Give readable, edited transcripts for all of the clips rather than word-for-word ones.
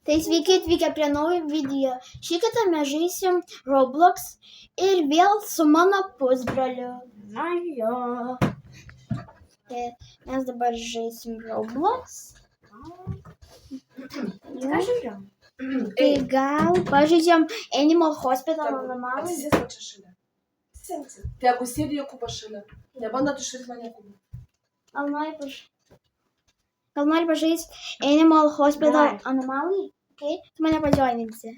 Tai sveiki atvykę prie naujo video. Šį kartą mes žaisim Roblox ir vėl su mano pusbroliu. Na jo. Tai mes dabar žaisim Roblox. Ką žiūrėjom? Tai gal pažaidžiam Animal Hospital namą. Atsisės va čia šalia. Atsisėsi. Tegu sėdi Jokūbas šalia. Nebandot išvaryt mane Jokūbą. Gal nori pažaisti Animal Hospital anomalį? Okay. Tu mane padžioininsi.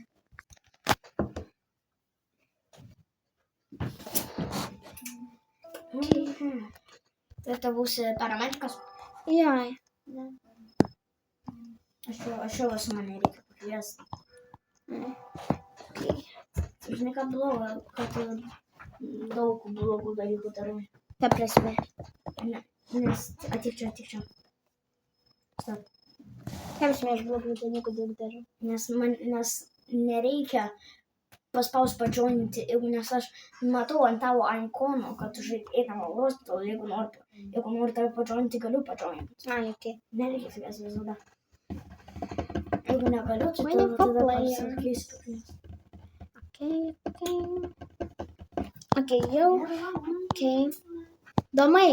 Tai tu būsi paramedikas? Jai. Aš jau esu, mane reikia pakviesti. Okay. Žinai, ką bloga, kad daug blogų dalykų darai. Ta prasme. Nes atik čia. Stop. Ta prasme, aš blogų dalykų daug darau. Nes nereikia paspaus padžioninti, nes aš matau ant tavo ikono, kad tu žaidži Animal Hospital, jeigu nori tave padžioninti, galiu padžioninti. Okay. Nereikia savęs visada. Jeigu negaliu, tai Mane tada paplayer. pasakys. Okay, jau. Okay. Domai.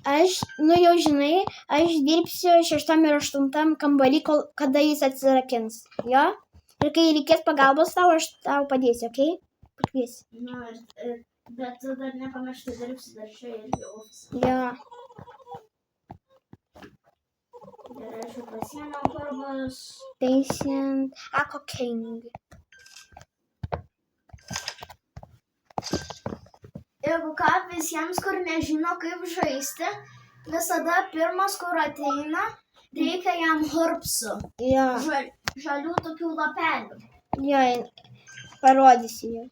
Jau žinai, aš dirbsiu 6 ir 8 kambarį, kada jis atsirakins. Jo? Ir kai reikės pagalbos tau, aš tau padėsiu, okei? Pakviesi. Bet tu dar nepamiršti, dirbsi dar čia irgi ofisą. Jo. Ir aš jau pasiėmiau karbas. Patient. Ako King. Jeigu ką, visiems, kur nežino, kaip žaisti, visada pirmas, kur ateina, reikia jam herbsų. Jo. Žalių tokių lapelių. Jo, parodysiu jų.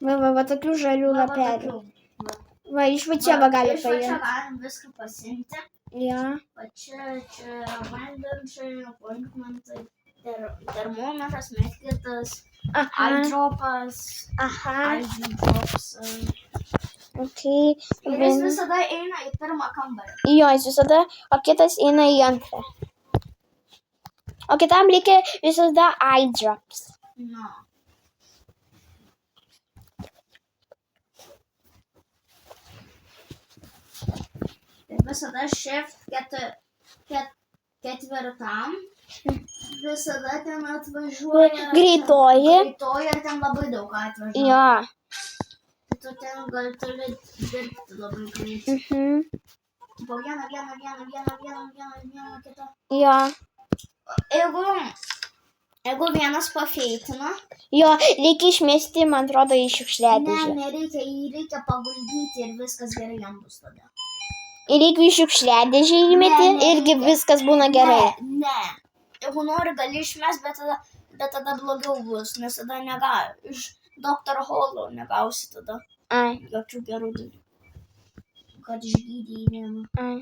Va, tokių žalių lapelių. Va, iš va čia va gali Iš va čia paimti. galim viską pasiimti. Jo. Va čia vandensčiai, appointmentai, termometras, medkitas, Aha. eyedropas, Aha. eyedrops. Okay. Ir jis visada eina į pirmą kambarį. Jo, jis visada, o kitas eina į antrą. O kitam reikia visada eye drops. No. Ir visada shift ketvirtam. Visada ten atvažiuoja. Greitoji. Greitoji ir ten labai daug atvažiuoja. Jo. Tu ten gali dirbti labai greitai. Po vieną kitą. Jo. Jeigu vienas pafeitina. Jo, reikia išmesti, man atrodo, į šiukšliadėžę. Nereikia, jį reikia paguldyti ir viskas gerai jam bus tada. Ir jeigu į šiukšliadėžę įmeti, irgi viskas būna gerai. Ne. Jeigu nori, gali išmest, bet tada blogiau bus, nes tada negali. Iš Dr. Holo negausi tada. Ai. Jokių gerų dalykų. Kad išgydymėm. Ai.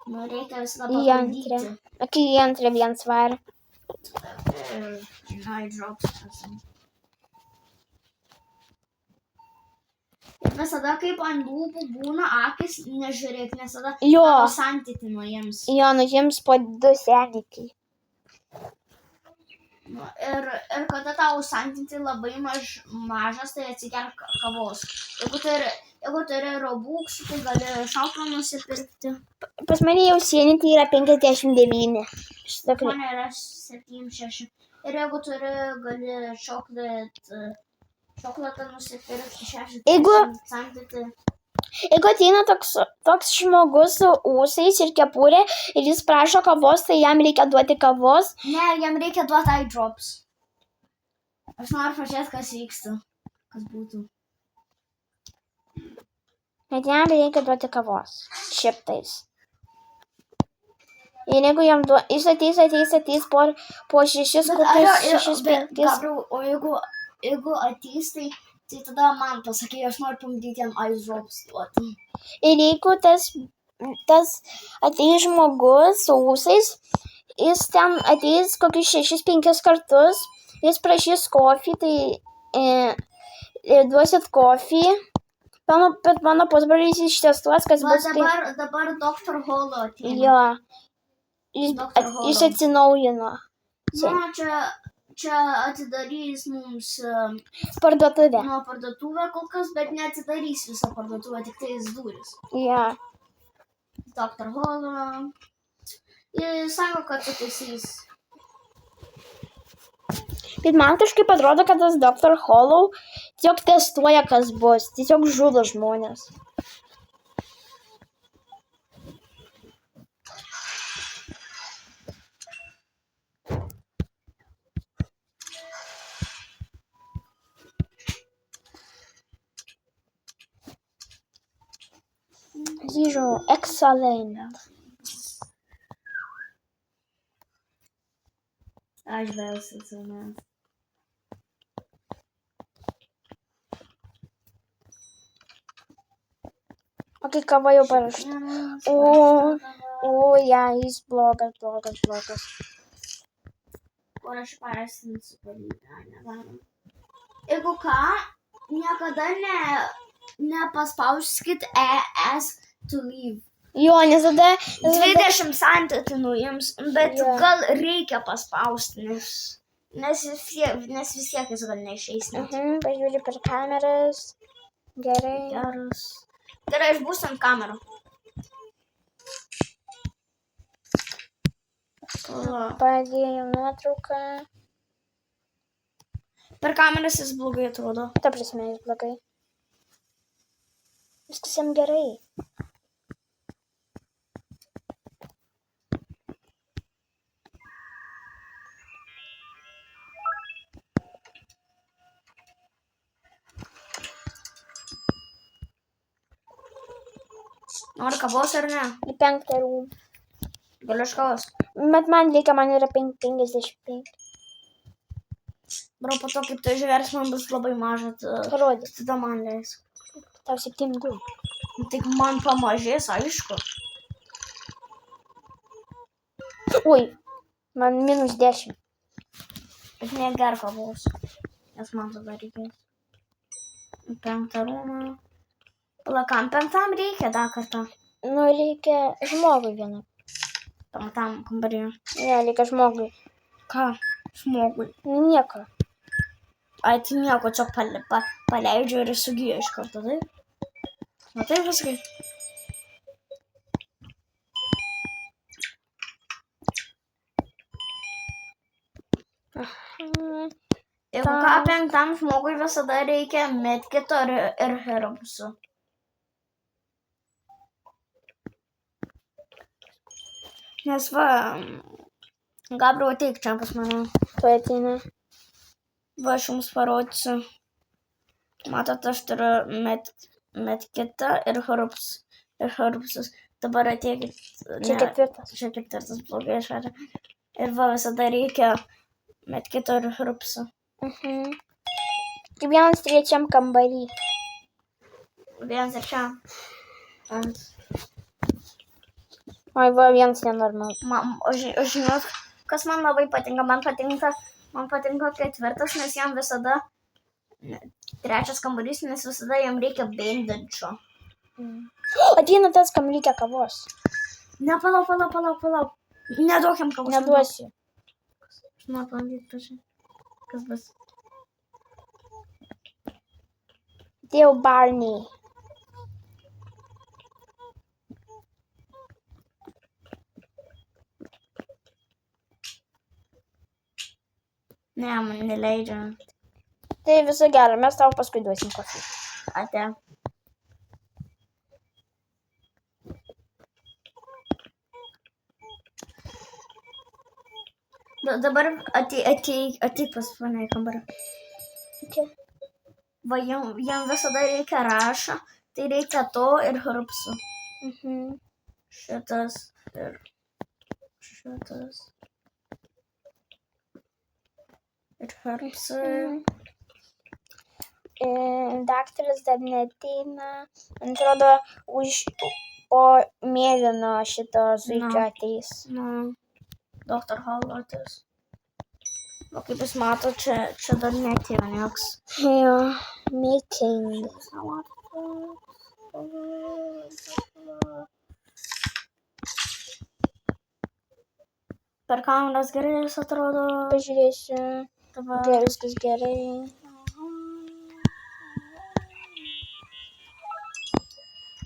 Nu, reikia visada Į pabandyti. antrą. Okei, į antrą vien svarą. Eyedrops. Ir visada kaip ant lūpų būna akis, nežiūrėk, nes tada Jo. santyti nuo jiems. Jo, nuims po 2 sentikai. Nu, ir kada tau santyti labai mažas, tai atsigerk kavos. Jeigu turi robuksų, tai gali šauklą nusipirkti. Pas mane jau sieninti yra 59. Šitą Man yra 7-6. Ir jeigu turi, gali šoklatą nusipirkti 60 santyti. Jeigu ateina toks žmogus su ūsais ir kepurė ir jis prašo kavos, tai jam reikia duoti kavos. Ne, jam reikia duoti eyedrops. Aš noriu pažiūrėti, kas vyksta. Kas būtų. Bet jam reikia duoti kavos. Šiptais. Ir jeigu jam jis ateis po 6 kokius 6-5. O jeigu ateis, tai tada man pasakai, aš noriu pamatyti jam eyedrops duoti. Ir jeigu tas ateis žmogus su ūsais, jis ten ateis kokius 6-5 kartus, jis prašys kofį, tai duosit kofį. Bet mano pusbrolis ištestuos, kas bus kaip... Dabar Dr. Holo ateina. Jo. Jis atsinaujino. Na, čia atidarys mums Parduotuvė. nuo parduotuvę kol kas, bet neatidarys visą parduotuvę, tik tai jis duris. Ja. Dr. Hollow. Jis sako, kad sutaisys. Bet man kažkaip atrodo, kad tas Dr. Hollow tiesiog testuoja, kas bus. Tiesiog žudo žmonės. Zero, excellent. Aš vėl susimen. O kai kava jau parašta. Ja, jis blogas. Kur aš parasinsiu palydą, nevarom. Jeigu ką, niekada nepaspauskit ES to leave. Jo, nes tada... 20 centų nuims, bet Jo. gal reikia paspausti, nes vis tiek jis gal neišeis. Pažiūrėjau per kameras. Gerai. Geras. Gerai, aš būsiu ant kamerų. Padėjau nuotrauką. Per kameras jis blogai atrodo. Ta prasme, jis blogai. Viskas jam gerai. Nori kavos ar ne? Į 5 rūmą. Galiu iš kavos. Bet man yra 55. Bro, po to kaip tu išgers, man bus labai maža. Parodys. Tada man leis. Tau 7 rūmų. Tik man pamažės, aišku. Ui, man -10. Bet neger kavos. Nes man tada reikės. 5 rūmą. Plakam, 5 reikia dar kartą. Nu, reikia žmogui vieną. 5 kambarį. Ne, reikia žmogui. Ką? Žmogui. Nieko. Ai, tai nieko, čia paleidžiu ir sugyju iš karto, taip? Na taip viskai. Jeigu ką, 5 žmogui visada reikia medkito ir herbusų. Nes va, Gabriel, ateik čia pas mane. Tu ateina. Va, aš jums parodysiu. Matot, aš turiu medkitą ir herbusus. Dabar ateikit. Čia 4. Čia 4 blogai išvarė. Ir va, visada reikia medkito ir herbusų. Vienas 3 kambarį. Vienas ir čia. Oi, va, vienas nenormal. O žinot, kas man labai patinka? Man patinka 4, nes jam visada 3 kambarys, nes visada jam reikia bandidžo. Ateina tas, kam reikia kavos. Ne, palauk. Neduok jam kavos. Neduosiu. Aš noriu pamatyti, prašau. Kas bus? Dėl Barney. Ne, man neleidžia. Tai viso gero, mes tau paskui duosim kofį. Ate. Dabar ateik pas mane į kambarį. Okay. Va, jam visada reikia rašą, tai reikia to ir herbusų. Šitas ir šitas. Ir herbusai. Daktaras dar neateina. Man atrodo, po mėlyno šito zuikio ateis. Dr. Hollow. O kaip jūs mato, čia dar neateina nieks. Jo, meeting. Per kameras gerai jis atrodo. Pažiūrėsiu. Dabar. Gerai, viskas gerai.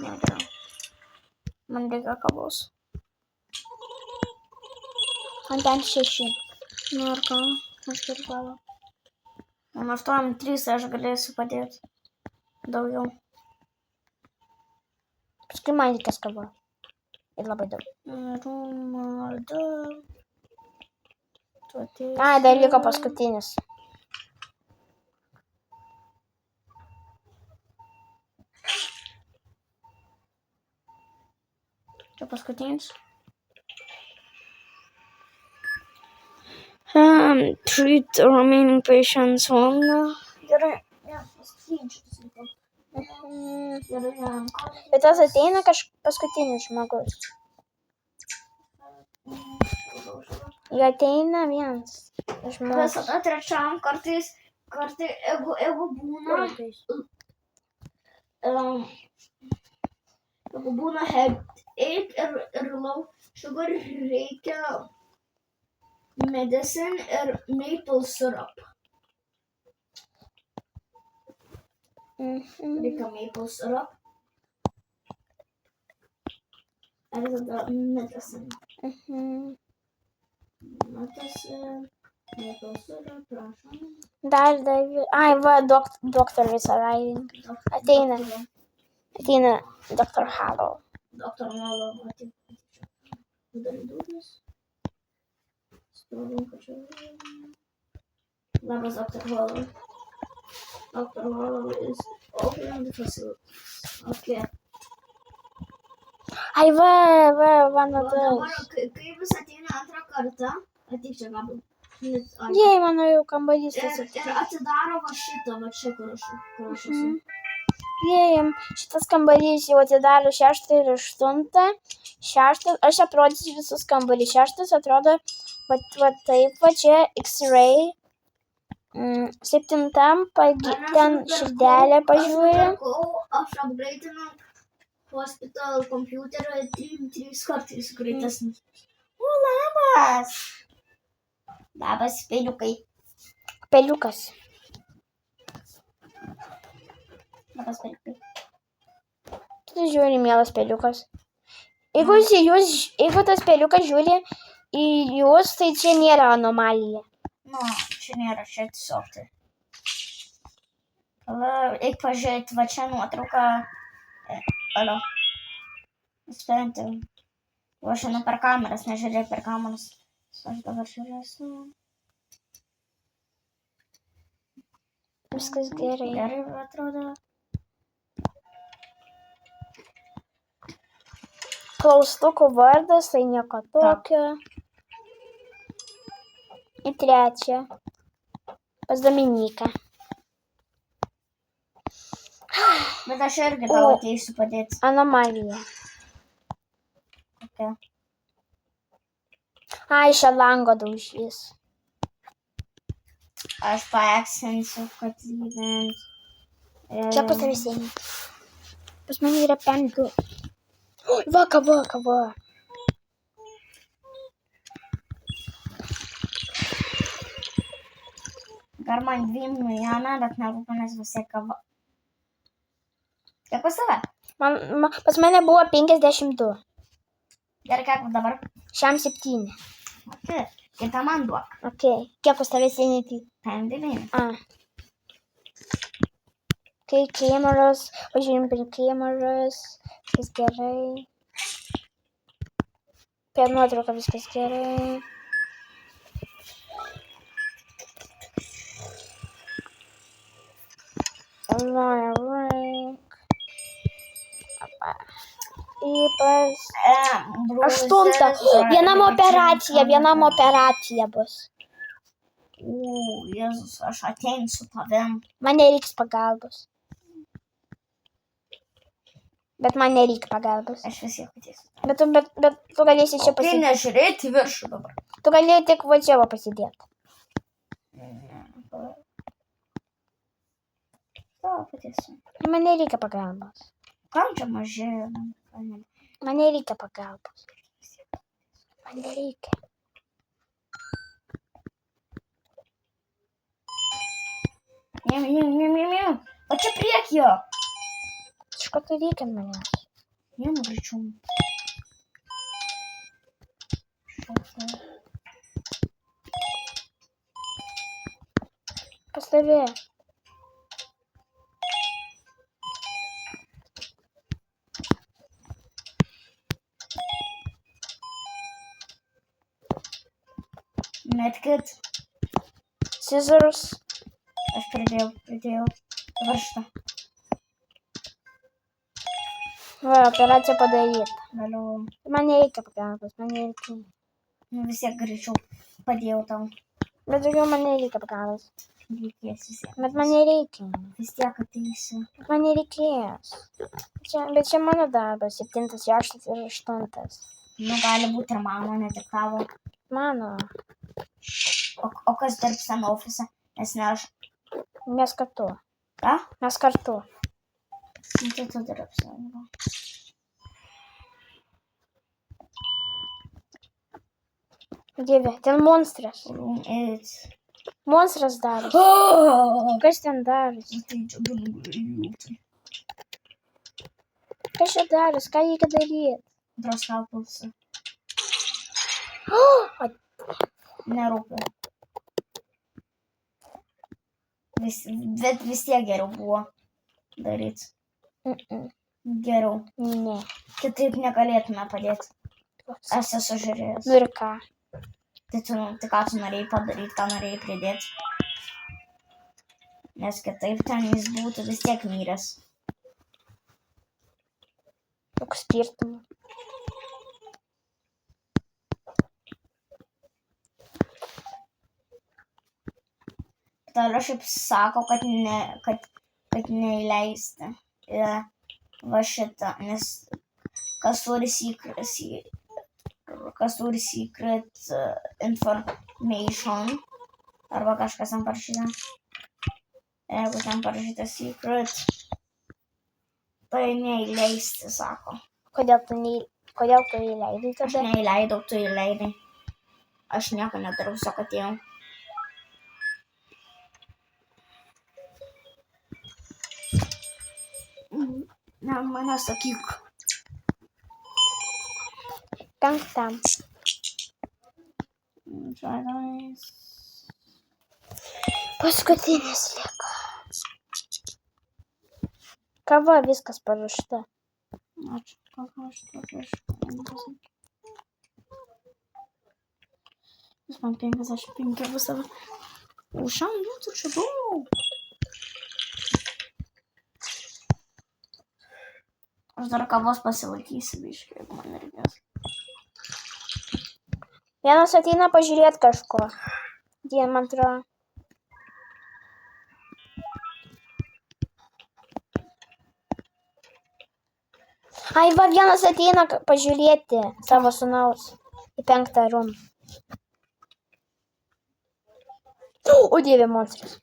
Negeriau. Man reikia kavos. Man ten 6. Nu ir ką? Aš turiu kavą. Man 8-3, aš galėsiu padėti. Daugiau. Paskui man reikės kavos. Ir labai daug. Rumalda. Ai, dar liko paskutinis. Čia paskutinis. Treat remaining patients on. Gerai. Bet tas ateina paskutinis žmogus. Jo ateina vienas žmogus. Visada trečiam kartais, jeigu būna, jeigu būna headache ir low sugar, reikia medicine ir maple syrup. Reikia maple syrup. Ir tada medicine. Medicine, maple syrup, prašom. Dar. Ai, va, doktoris arriving. Ateina Dr. Hallow. Dr. Hallow, uždarink duris. Stovim pačiu. Labas, Dr. Hallow. Dr. Hallow is opening the facility. Okay. Ai, va, nuo Dabar, tas. kai vis ateina antrą kartą, ateik čia gabu. Jei, mano jau kambarys tas. Ir atidaro va šitą, va čia, kur aš esu. Jei, šitas kambarys jau atidaro 6 ir 8. 6, aš aprodysiu visus kambarys. 6 atrodo, va taip, va čia X-ray. 7 ten širdelę pažiūrė. Aš upgrade'inu hospital kompiuterį 3 kartais greitesnis. O, labas! Labas, peliukai. Peliukas. Labas, peliukai. Tu žiūri, mielas peliukas. Jeigu tas peliukas žiūri į jūs, tai čia nėra anomalija. Nu, čia nėra, čia tiesiog tai. Eik pažiūrėti, va čia nuotrauką. Alio. Spėjantį. Va šiandien per kameras, nežiūrėk per kameras. Aš dabar žiūrėsiu. Viskas gerai. Gerai atrodo. Klaustukų vardas, tai nieko tokio. Į 3. Pas Dominiką. Bet aš irgi tau ateisiu padėti. Anomalija. Okay. Ai, šią lango daužys. Aš paeksinsiu, kad lygint. Čia pas tavęs eina. Pas mane yra 5. Va, kava. Gar man 2 milijoną, bet nerūpinės visai kava. Kiek pas tave? Pas mane buvo 52. Gerai, kiek dabar? Šiam 7. Okay. Kita man duok. Ok. Kiek pas tavęs eina? 9. Ok, kameras. Pažiūrim prie kameras. Viskas gerai. Per nuotrauką viskas gerai. Ypač. 8. Vienam operacija bus. Jėzus, aš ateinu su tavim. Man nereiks pagalbos. Bet man nereikia pagalbos. Aš vis tiek ateisiu. Bet tu galėsi čia Tai nežiūrėti viršų dabar. Tu galėjai tik va čia pasidėti. Tau patėsiu. Man nereikia pagalbos. Kam čia mažėja? Man nereikia pagalbos. Man nereikia. Miau. O čia priekyje. Kažko tai reikia manęs. Miau, greičiau. Pas tave. Medkit. Scissors. Aš pridėjau. Dabar šitą. Va, operacija padaryta. Vėliau. Man nereikia pagalbos, man nereikia. Nu vis tiek greičiau padėjau tau. Bet daugiau man nereikia pagalbos. Reikės vis tiek. Bet man nereikia. Vis tiek ateisi. Bet man nereikės. Bet čia mano darbas. 7, 6 ir 8. Nu gali būti ir mano, ne tik tavo. Mano. O kas dirbs ten ofise? Nes ne aš. Mes kartu. Ką? Mes kartu. Nu tai tu dirbsi. Dieve, ten monstras. Eits. Monstras darosi. Kas ten darosi? Kas čia darosi? Ką reikia daryti? Droskal pulsą. O, Nerūpi. Bet vis tiek geriau buvo daryti. Geriau. ne. Kitaip negalėtume padėti. Aš esu žiūrėjęs. Nu ir ką? Tai ką tu norėjai padaryti, ką norėjai pridėti. Nes kitaip ten jis būtų vis tiek myręs. Koks skirtumas? Toliau šiaip sako, kad neįleisti va šitą, nes kas turi secret information arba kažkas ten parašyta. Jeigu ten parašyta secret, tai neįleisti, sako. Kodėl tu įleidai Aš tada? neįleidau, tu įleidai. Aš nieko nedariau, tiesiog atėjau. Ne, mane sakyk. 5. Paskutinis liko. Kava viskas paruošta. Ačiū, ką aš paprašau. Jūs man 55 bus savo. Šiam jūsų čia daug. Aš dar kavos pasilaikysiu, biškai, jeigu man reikės. Vienas ateina pažiūrėti kažko. Dien, man atrodo. Ai, va, vienas ateina pažiūrėti savo sūnaus į 5 rūmą. O dieve, monstras.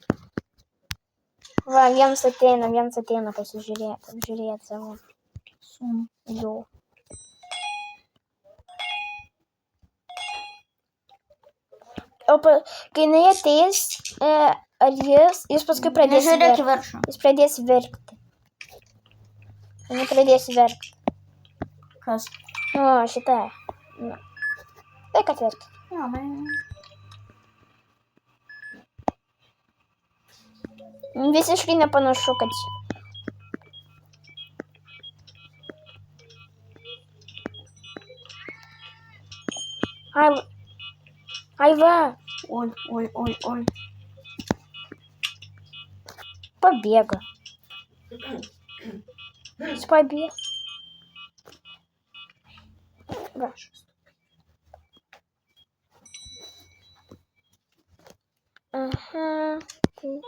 Va, vienas ateina pasižiūrėti savo sūnų. Jo. O kai jinai ateis, ar jis paskui pradės Nežiūrėk į verkti. viršų. Jis pradės verkti. Jinai pradės verkti. Kas? O, šitą. Nu. Tai kad verkti. Jo, man... Visiškai nepanašu, kad... Ai, va. Oi. Pabėgo. Jis pabėgo. Va. Aha. Okay.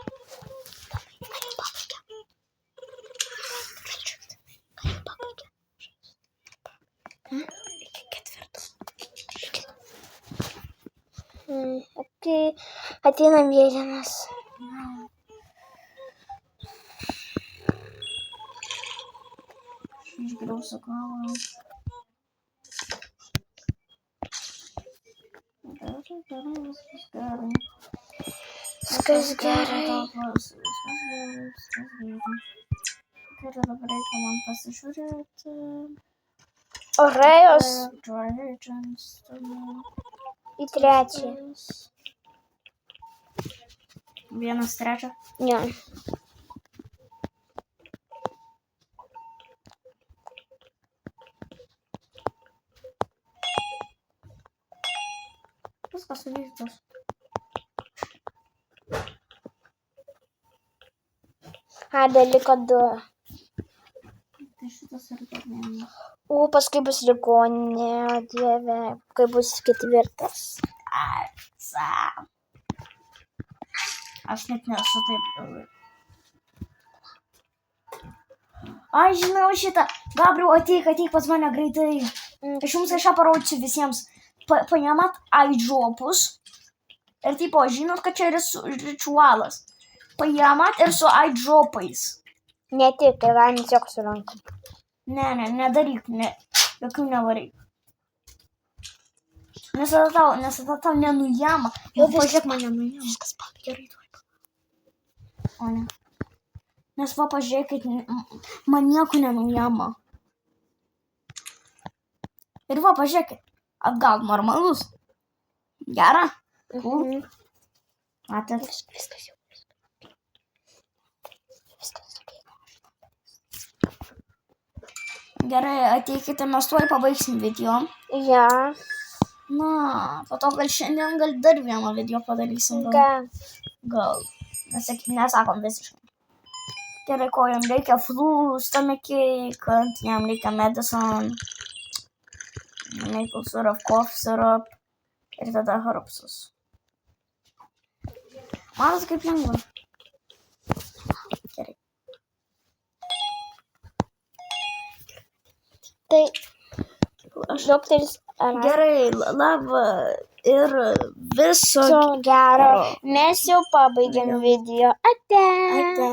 Ateina mėlynas. Išgriausiu kavą. Gerai, viskas gerai. Viskas gerai. Viskas Man pasižiūrėti. Orėjos Dragons. į trečią. 1-3. Ne. Viskas suvyktas. Dar liko 2. Tai šitas ir dar viena. Paskui bus ligoninė, o dieve, kai bus 4. Atsa. Aš net nesu taip galvoju. Aš žinau šitą. Gabriel, ateik pas mane greitai. Aš jums kažką parodysiu visiems. Paėmat aidžopus. Ir tipo, žinot, kad čia yra ritualas. Paėmat ir su aidžopais. Ne tik, tai galim tiesiog su rankom. Ne, nedaryk, jokių nevaryk. Nes tada tau nenujama. Jau pažiūrėk, man nenujama. Viskas gerai, o ne. Nes va pažiūrėkit, man nieko nenujama. Ir va pažiūrėkit, atgal normalus. Gera? Matėt? Viskas jau. Viskas ok. Gerai, ateikite, mes tuoj pabaigsim video. Ja. Na, po to gal šiandien dar vieną video padarysim. Gal. Nesakom visiškai. Gerai, ko jam reikia flūstamikį, kad jam reikia medicine, maple syrup, cough syrup ir tada herbsus. Matas kaip lengva. Gerai. Tai doktoris Gerai, laba ir viso gero. Mes jau pabaigėm video. Ate. Ate.